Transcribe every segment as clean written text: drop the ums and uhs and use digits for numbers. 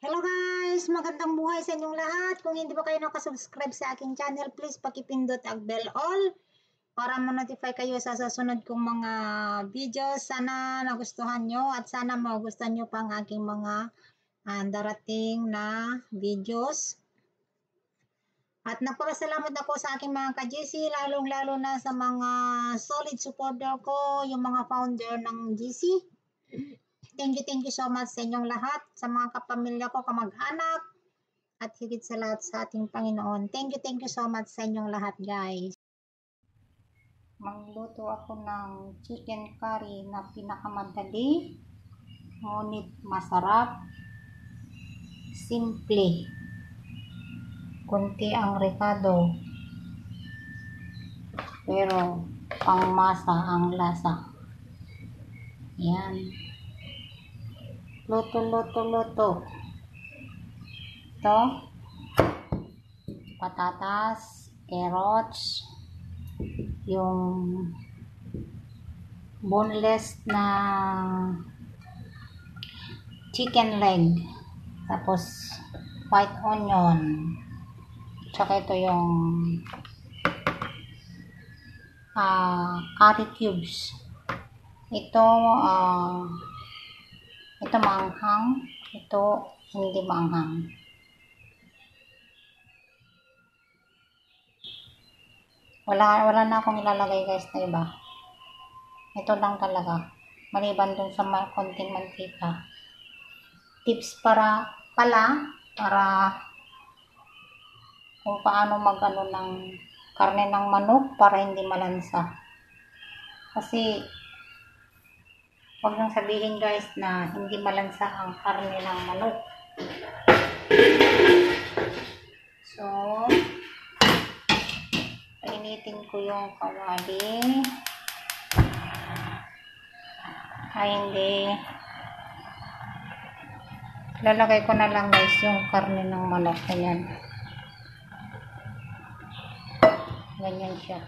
Hello guys! Magandang buhay sa inyong lahat. Kung hindi pa kayo nakasubscribe sa aking channel, please pakipindot ang bell all para ma-notify kayo sa susunod kong mga videos. Sana nagustuhan nyo at sana magustuhan nyo pa ang aking mga darating na videos. At nagpapasalamat ako sa aking mga ka-GC, lalong-lalo na sa mga solid supporter ko, yung mga founder ng GC. Thank you so much sa inyong lahat, sa mga kapamilya ko, kamag-anak, at higit sa lahat sa ating Panginoon. Thank you so much sa inyong lahat, guys. Magluto ako ng chicken curry na pinakamadali, ngunit masarap, simple, kunti ang rekado, pero pangmasa ang lasa. Yan. Luto. Ito, patatas, carrots, yung boneless na chicken leg, tapos white onion, tsaka ito yung curry cubes. Ito maanghang, ito hindi maanghang. Wala na akong ilalagay guys na iba. Ito lang talaga. Maliban dun sa konting mantika. Tips para kung paano magano ng karne ng manok para hindi malansa. Kasi huwag nang sabihin guys na hindi malansa ang karne ng manok. So, painitin ko yung kawali. Hindi. Lalagay ko na lang guys yung karne ng manok. Ganyan. Ganyan siya.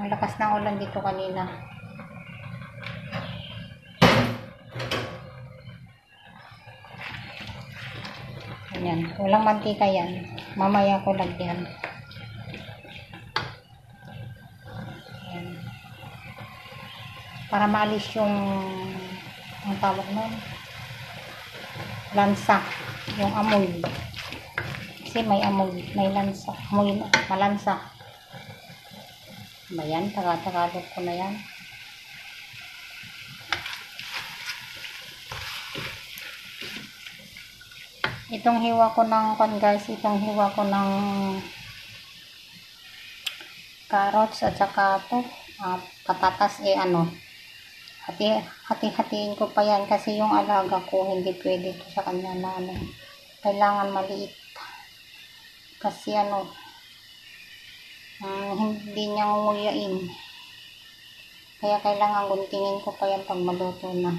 Ang lakas ng ulan dito kanina. Ayan. Walang mantika yan. Mamaya ko lagyan. Ayan. Para maalis yung ang tawag nun, lansa. Yung amoy. Kasi may amoy. May lansa. Amoy, malansa. Ayan. Tagalog ko na yan. Itong hiwa ko ng carrots at saka patatas hati-hatiin ko pa yan kasi yung alaga ko hindi pwede ito sa kanya na kailangan maliit kasi hindi niya nguyain, kaya kailangan guntingin ko pa yan pag maluto na.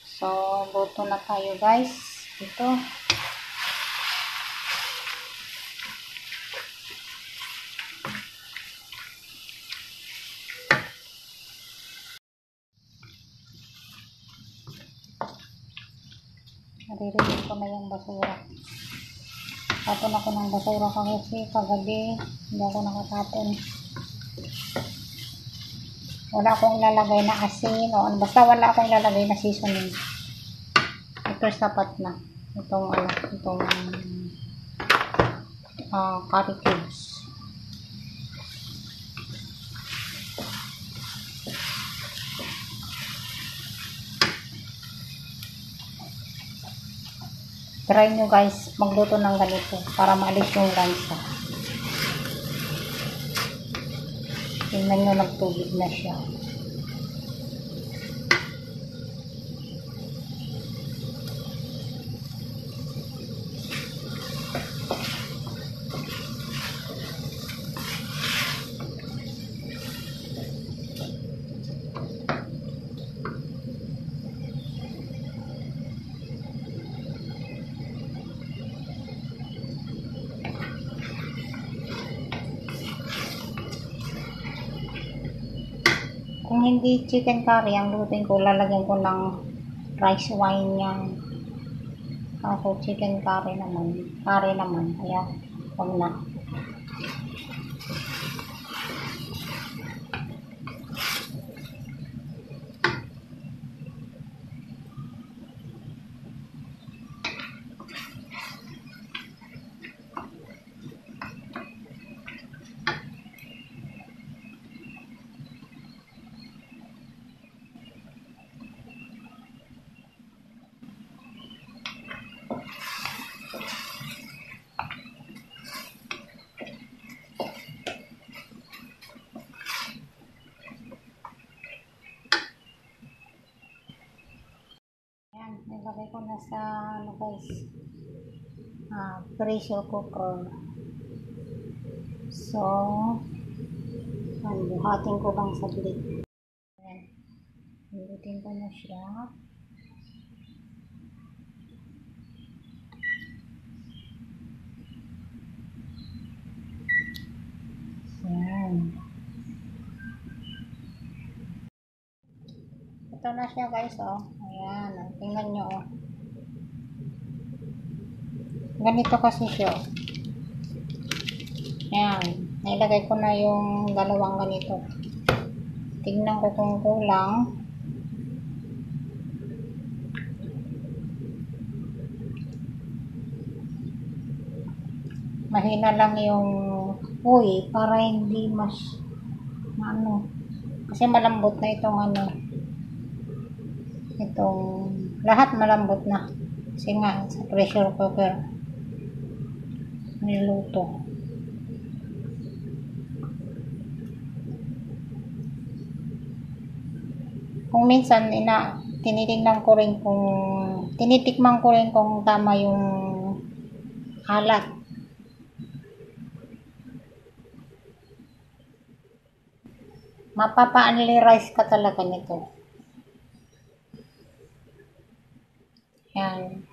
So luto na tayo guys. Ito naririnig ko na yung basura. Tapon ako ng basura kasi kagabi hindi ako nakatapon. Wala akong ilalagay na asin o basta wala akong ilalagay na seasoning. Ito sapat na. Itong curry cubes. Try nyo guys magluto ng ganito para maalis yung lansa. Tingnan nyo, nagtubig na siya. Kung hindi chicken curry ang lutuin ko, lalagyan ko ng rice wine yan. Kaso chicken curry naman. Kaya huwag na. Nilagay ko na sa guys, pressure cooker. So, buhatin ko lang saglit. Ayan, hilutin ko na siya. Ayan. Ito na siya guys, oh. Ayan, tingnan nyo, oh. Ganito kasi siya. Ayan, nailagay ko na yung dalawang ganito. Tingnan ko kung kulang. Mahina lang yung uy para hindi mas kasi malambot na itong itong lahat malambot na kasi nga sa pressure cooker niluto. Kung minsan tinitikman ko rin kung tama yung alat. Mapapa-analyze ka talaga nito. Yan.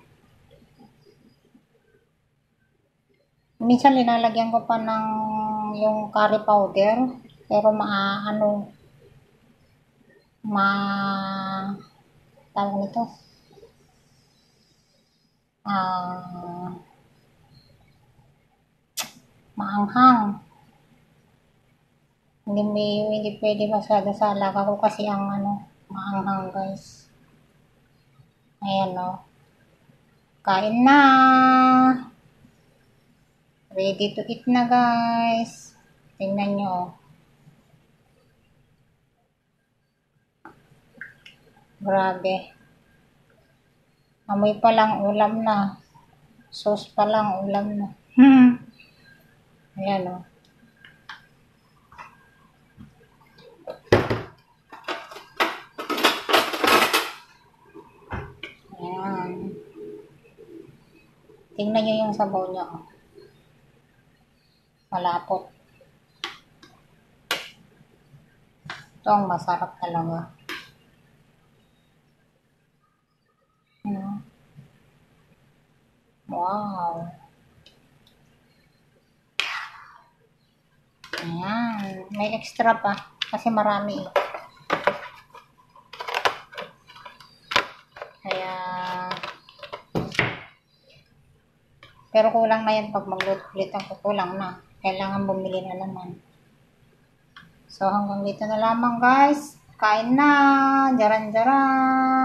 Minsan linalagyan ko pa ng yung curry powder, pero tawag nito, maanghang. Hindi pwede masyado sa alaga ko kasi ang maanghang guys. Ayan, o. Kain na. Ready to eat na guys. Tingnan nyo, o. Grabe. Amoy pa lang ulam na. Sauce pa lang ulam na. Ayan, o. Ayan. Tingnan nyo yung sabaw niya, o. Malapot. Ito ang masarap talaga. Wow. Ayan. May extra pa. Kasi marami eh. Kaya pero kulang na yan pag magluto ulit ang kukulang na. Kailangan bumili na naman. So hanggang dito na lamang guys. Kain na. Jaran-jaran.